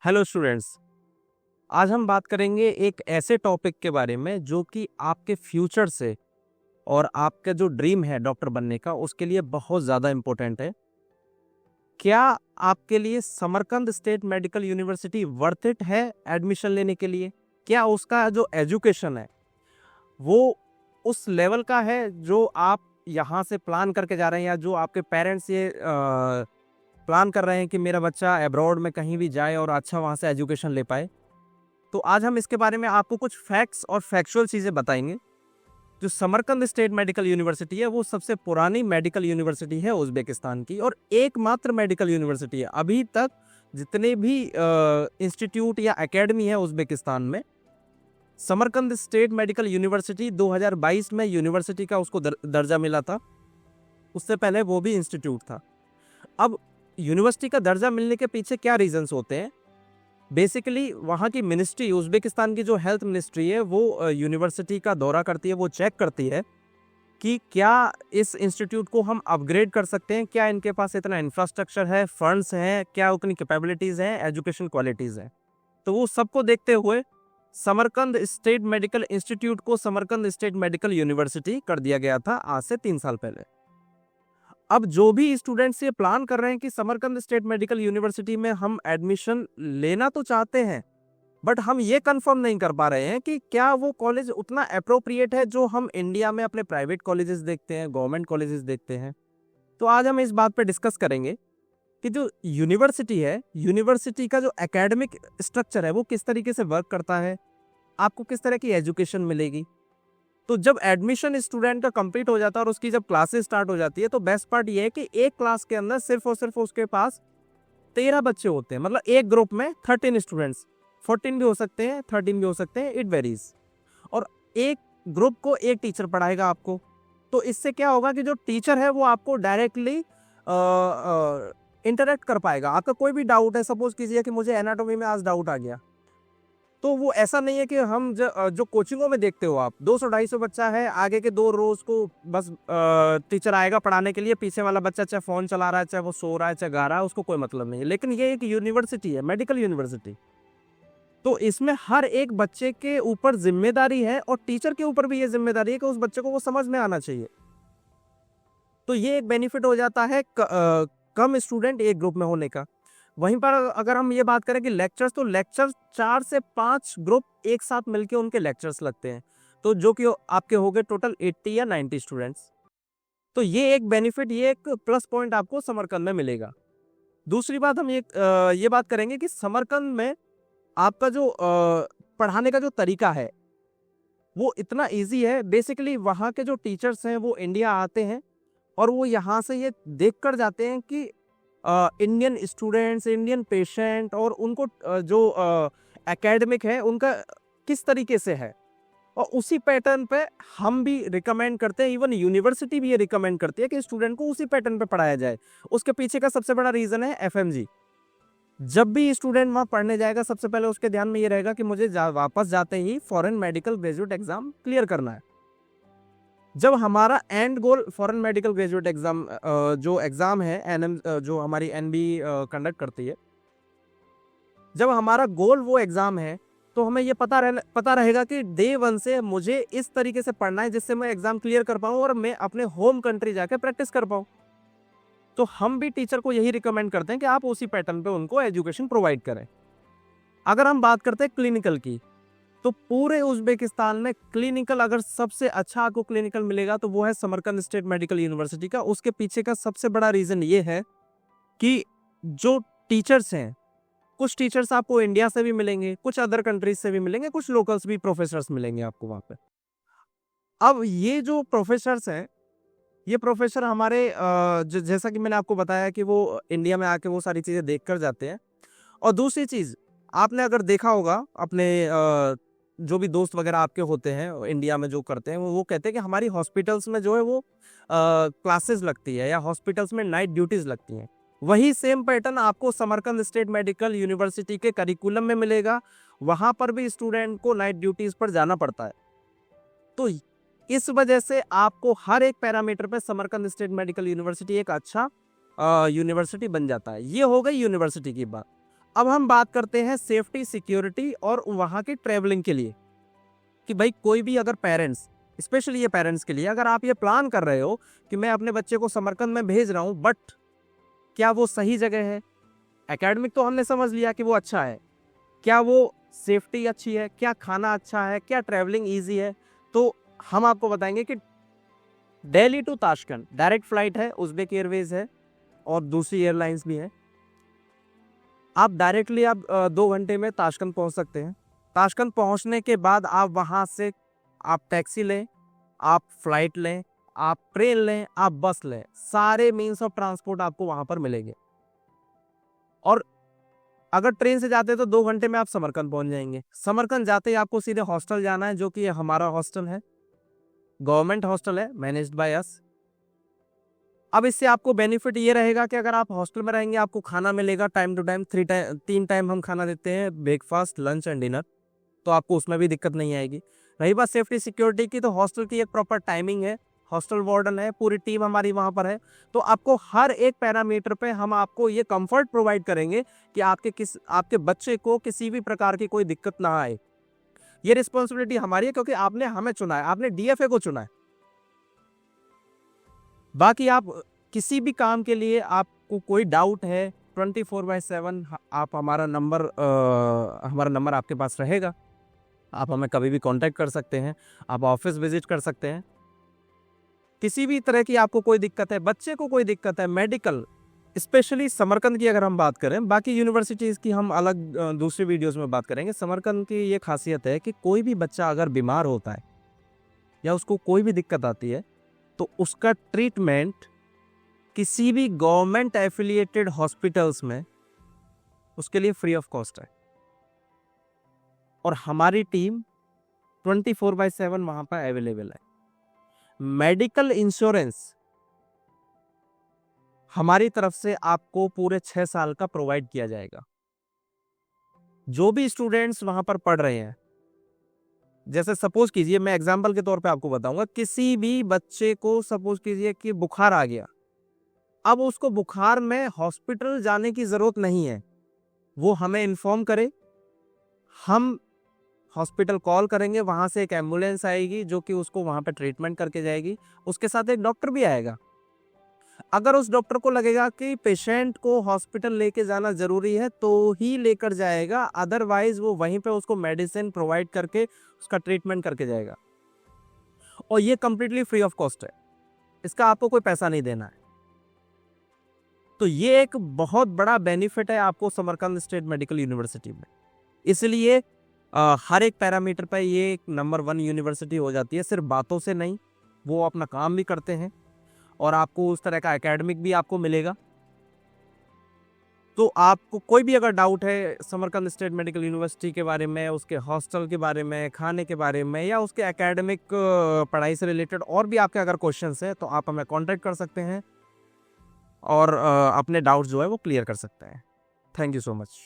Hello students. आज हम बात करेंगे एक ऐसे टॉपिक के बारे में जो कि आपके फ्यूचर से और आपका जो ड्रीम है डॉक्टर बनने का उसके लिए बहुत ज़्यादा इम्पोर्टेंट है। क्या आपके लिए Samarkand state medical university worth it है एडमिशन लेने के लिए? क्या उसका जो एजुकेशन है वो उस लेवल का है जो आप यहाँ से प्लान करके जा रहे हैं, या जो आपके पेरेंट्स ये प्लान कर रहे हैं कि मेरा बच्चा अब्रॉड में कहीं भी जाए और अच्छा वहाँ से एजुकेशन ले पाए? तो आज हम इसके बारे में आपको कुछ फैक्ट्स और फैक्चुअल चीज़ें बताएंगे। जो समरकंद स्टेट मेडिकल यूनिवर्सिटी है वो सबसे पुरानी मेडिकल यूनिवर्सिटी है उज़्बेकिस्तान की, और एकमात्र मेडिकल यूनिवर्सिटी है। अभी तक जितने भी इंस्टीट्यूट या एकेडमी है उज़्बेकिस्तान में, समरकंद स्टेट मेडिकल यूनिवर्सिटी 2022 में यूनिवर्सिटी का उसको दर्जा मिला था। उससे पहले वो भी इंस्टीट्यूट था। अब यूनिवर्सिटी का दर्जा मिलने के पीछे क्या रीजंस होते हैं? बेसिकली वहाँ की मिनिस्ट्री, उज़्बेकिस्तान की जो हेल्थ मिनिस्ट्री है वो यूनिवर्सिटी का दौरा करती है। वो चेक करती है कि क्या इस इंस्टीट्यूट को हम अपग्रेड कर सकते हैं, क्या इनके पास इतना इंफ्रास्ट्रक्चर है, फंड्स हैं, क्या उतनी कैपेबिलिटीज़ हैं, एजुकेशन क्वालिटीज़ हैं। तो वो सबको देखते हुए समरकंद स्टेट मेडिकल इंस्टीट्यूट को समरकंद स्टेट मेडिकल यूनिवर्सिटी कर दिया गया था आज से 3 साल पहले। अब जो भी स्टूडेंट्स ये प्लान कर रहे हैं कि समरकंद स्टेट मेडिकल यूनिवर्सिटी में हम एडमिशन लेना तो चाहते हैं, बट हम ये कंफर्म नहीं कर पा रहे हैं कि क्या वो कॉलेज उतना अप्रोप्रिएट है जो हम इंडिया में अपने प्राइवेट कॉलेजेस देखते हैं, गवर्नमेंट कॉलेजेस देखते हैं। तो आज हम इस बात पे डिस्कस करेंगे कि जो यूनिवर्सिटी है, यूनिवर्सिटी का जो एकेडमिक स्ट्रक्चर है वो किस तरीके से वर्क करता है, आपको किस तरह की एजुकेशन मिलेगी। तो जब एडमिशन स्टूडेंट का कंप्लीट हो जाता है और उसकी जब क्लासेस स्टार्ट हो जाती है, तो बेस्ट पार्ट ये है कि एक क्लास के अंदर सिर्फ और सिर्फ उसके पास 13 बच्चे होते हैं। मतलब एक ग्रुप में 13 स्टूडेंट्स, 14 भी हो सकते हैं, 13 भी हो सकते हैं, इट वेरीज। और एक ग्रुप को एक टीचर पढ़ाएगा आपको। तो इससे क्या होगा कि जो टीचर है वो आपको डायरेक्टली इंटरेक्ट कर पाएगा। आपका कोई भी डाउट है, सपोज कीजिए कि मुझे एनाटॉमी में आज डाउट आ गया, तो वो ऐसा नहीं है कि हम जो कोचिंगों में देखते हो आप, 200-250 बच्चा है, आगे के 2 रोज को बस टीचर आएगा पढ़ाने के लिए, पीछे वाला बच्चा चाहे फोन चला रहा है, चाहे वो सो रहा है, चाहे गा रहा है, उसको कोई मतलब नहीं है। लेकिन ये एक यूनिवर्सिटी है, मेडिकल यूनिवर्सिटी, तो इसमें हर एक बच्चे के ऊपर जिम्मेदारी है, और टीचर के ऊपर भी ये जिम्मेदारी है कि उस बच्चे को वो समझ में आना चाहिए। तो ये एक बेनिफिट हो जाता है कम स्टूडेंट एक ग्रुप में होने का। वहीं पर अगर हम ये बात करें कि लेक्चर्स, तो लेक्चर 4 से 5 ग्रुप एक साथ मिलके उनके लेक्चर्स लगते हैं, तो जो कि आपके हो गए टोटल 80 या 90 स्टूडेंट्स। तो ये एक बेनिफिट, ये एक प्लस पॉइंट आपको समरकंद में मिलेगा। दूसरी बात हम ये बात करेंगे कि समरकंद में आपका जो पढ़ाने का जो तरीका है वो इतना ईजी है। बेसिकली वहाँ के जो टीचर्स हैं वो इंडिया आते हैं और वो यहाँ से ये देख कर जाते हैं कि इंडियन स्टूडेंट्स, इंडियन पेशेंट और उनको जो एकेडमिक है उनका किस तरीके से है, और उसी पैटर्न पे हम भी रिकमेंड करते हैं। इवन यूनिवर्सिटी भी ये रिकमेंड करती है कि स्टूडेंट को उसी पैटर्न पे पढ़ाया जाए। उसके पीछे का सबसे बड़ा रीज़न है एफएमजी। जब भी स्टूडेंट वहाँ पढ़ने जाएगा, सबसे पहले उसके ध्यान में ये रहेगा कि मुझे वापस जाते ही foreign medical graduate exam clear करना है। जब हमारा end goal foreign medical graduate exam जो एग्जाम है एनएम, जो हमारी एनबी कंडक्ट करती है, जब हमारा गोल वो एग्जाम है, तो हमें ये पता रहेगा कि डे 1 से मुझे इस तरीके से पढ़ना है जिससे मैं एग्जाम क्लियर कर पाऊँ और मैं अपने होम कंट्री जाके प्रैक्टिस कर पाऊँ। तो हम भी टीचर को यही रिकमेंड करते हैं कि आप उसी पैटर्न पे उनको एजुकेशन प्रोवाइड करें। अगर हम बात करते हैं क्लिनिकल की, तो पूरे उज़्बेकिस्तान में क्लिनिकल अगर सबसे अच्छा आपको क्लिनिकल मिलेगा तो वो है समरकंद स्टेट मेडिकल यूनिवर्सिटी का। उसके पीछे का सबसे बड़ा रीज़न ये है कि जो टीचर्स हैं, कुछ टीचर्स आपको इंडिया से भी मिलेंगे, कुछ अदर कंट्रीज से भी मिलेंगे, कुछ लोकल्स भी प्रोफेसर्स मिलेंगे आपको वहाँ पे। अब ये जो प्रोफेसर्स हैं, ये प्रोफेसर हमारे जैसा कि मैंने आपको बताया कि वो इंडिया में आके वो सारी चीज़ें देख कर जाते हैं। और दूसरी चीज़, आपने अगर देखा होगा अपने जो भी दोस्त वगैरह आपके होते हैं इंडिया में जो करते हैं, वो कहते हैं कि हमारी हॉस्पिटल्स में जो है वो क्लासेस लगती है या हॉस्पिटल्स में नाइट ड्यूटीज़ लगती हैं। वही सेम पैटर्न आपको समरकंद स्टेट मेडिकल यूनिवर्सिटी के करिकुलम में मिलेगा। वहाँ पर भी स्टूडेंट को नाइट ड्यूटीज़ पर जाना पड़ता है। तो इस वजह से आपको हर एक पैरामीटर पे समरकंद स्टेट मेडिकल यूनिवर्सिटी एक अच्छा यूनिवर्सिटी बन जाता है। ये हो गई यूनिवर्सिटी की बात। अब हम बात करते हैं सेफ्टी, सिक्योरिटी और वहाँ की ट्रैवलिंग के लिए, कि भाई कोई भी अगर पेरेंट्स, स्पेशली ये पेरेंट्स के लिए, अगर आप ये प्लान कर रहे हो कि मैं अपने बच्चे को समरकंद में भेज रहा हूँ, बट क्या वो सही जगह है? एकेडमिक तो हमने समझ लिया कि वो अच्छा है, क्या वो सेफ्टी अच्छी है, क्या खाना अच्छा है, क्या ट्रैवलिंग ईजी है? तो हम आपको बताएंगे कि Delhi to Tashkent direct flight है, उज़्बेक एयरवेज है और दूसरी एयरलाइंस भी है। आप डायरेक्टली आप 2 घंटे में ताशकंद पहुंच सकते हैं। ताशकंद पहुंचने के बाद आप वहां से आप टैक्सी लें, आप फ्लाइट लें, आप ट्रेन लें, आप बस लें, सारे मीन्स ऑफ ट्रांसपोर्ट आपको वहां पर मिलेंगे। और अगर ट्रेन से जाते हैं तो 2 घंटे में आप समरकंद पहुंच जाएंगे। समरकंद जाते ही आपको सीधे हॉस्टल जाना है, जो कि हमारा हॉस्टल है, गवर्नमेंट हॉस्टल है, मैनेज्ड बाय अस। अब इससे आपको बेनिफिट ये रहेगा कि अगर आप हॉस्टल में रहेंगे आपको खाना मिलेगा टाइम टू टाइम, 3 टाइम हम खाना देते हैं, ब्रेकफास्ट, लंच एंड डिनर, तो आपको उसमें भी दिक्कत नहीं आएगी। रही बात सेफ्टी सिक्योरिटी की, तो हॉस्टल की एक प्रॉपर टाइमिंग है, हॉस्टल वार्डन है, पूरी टीम हमारी वहाँ पर है, तो आपको हर एक पैरामीटर पे हम आपको ये कंफर्ट प्रोवाइड करेंगे कि आपके बच्चे को किसी भी प्रकार की कोई दिक्कत ना आए। ये रिस्पॉन्सिबिलिटी हमारी है, क्योंकि आपने हमें चुना है, आपने डीएफए को चुना है। बाकी आप किसी भी काम के लिए आपको कोई डाउट है, 24/7 आप हमारा नंबर आपके पास रहेगा, आप हमें कभी भी कांटेक्ट कर सकते हैं, आप ऑफिस विजिट कर सकते हैं। किसी भी तरह की आपको कोई दिक्कत है, बच्चे को कोई दिक्कत है, मेडिकल, स्पेशली समरकंद की अगर हम बात करें, बाकी यूनिवर्सिटीज़ की हम अलग दूसरी वीडियोस में बात करेंगे। समरकंद की ये खासियत है कि कोई भी बच्चा अगर बीमार होता है या उसको कोई भी दिक्कत आती है, तो उसका ट्रीटमेंट किसी भी गवर्नमेंट एफिलिएटेड हॉस्पिटल्स में उसके लिए फ्री ऑफ कॉस्ट है। और हमारी टीम 24/7 वहां पर अवेलेबल है। मेडिकल इंश्योरेंस हमारी तरफ से आपको पूरे 6 साल का प्रोवाइड किया जाएगा। जो भी स्टूडेंट्स वहां पर पढ़ रहे हैं, जैसे सपोज कीजिए, मैं एग्जांपल के तौर पे आपको बताऊंगा, किसी भी बच्चे को सपोज कीजिए कि बुखार आ गया, अब उसको बुखार में हॉस्पिटल जाने की जरूरत नहीं है, वो हमें इन्फॉर्म करे, हम हॉस्पिटल कॉल करेंगे, वहां से एक एम्बुलेंस आएगी जो कि उसको वहां पे ट्रीटमेंट करके जाएगी, उसके साथ एक डॉक्टर भी आएगा। अगर उस डॉक्टर को लगेगा कि पेशेंट को हॉस्पिटल लेके जाना जरूरी है तो ही लेकर जाएगा, अदरवाइज वो वहीं पे उसको मेडिसिन प्रोवाइड करके उसका ट्रीटमेंट करके जाएगा। और ये कंप्लीटली फ्री ऑफ कॉस्ट है, इसका आपको कोई पैसा नहीं देना है। तो ये एक बहुत बड़ा बेनिफिट है आपको समरकंद स्टेट मेडिकल यूनिवर्सिटी में। इसलिए हर एक पैरामीटर पर ये एक नंबर 1 यूनिवर्सिटी हो जाती है, सिर्फ बातों से नहीं, वो अपना काम भी करते हैं और आपको उस तरह का एकेडमिक भी आपको मिलेगा। तो आपको कोई भी अगर डाउट है समरकंद स्टेट मेडिकल यूनिवर्सिटी के बारे में, उसके हॉस्टल के बारे में, खाने के बारे में, या उसके एकेडमिक पढ़ाई से रिलेटेड और भी आपके अगर क्वेश्चंस हैं, तो आप हमें कांटेक्ट कर सकते हैं और अपने डाउट्स जो है वो क्लियर कर सकते हैं। Thank you so much.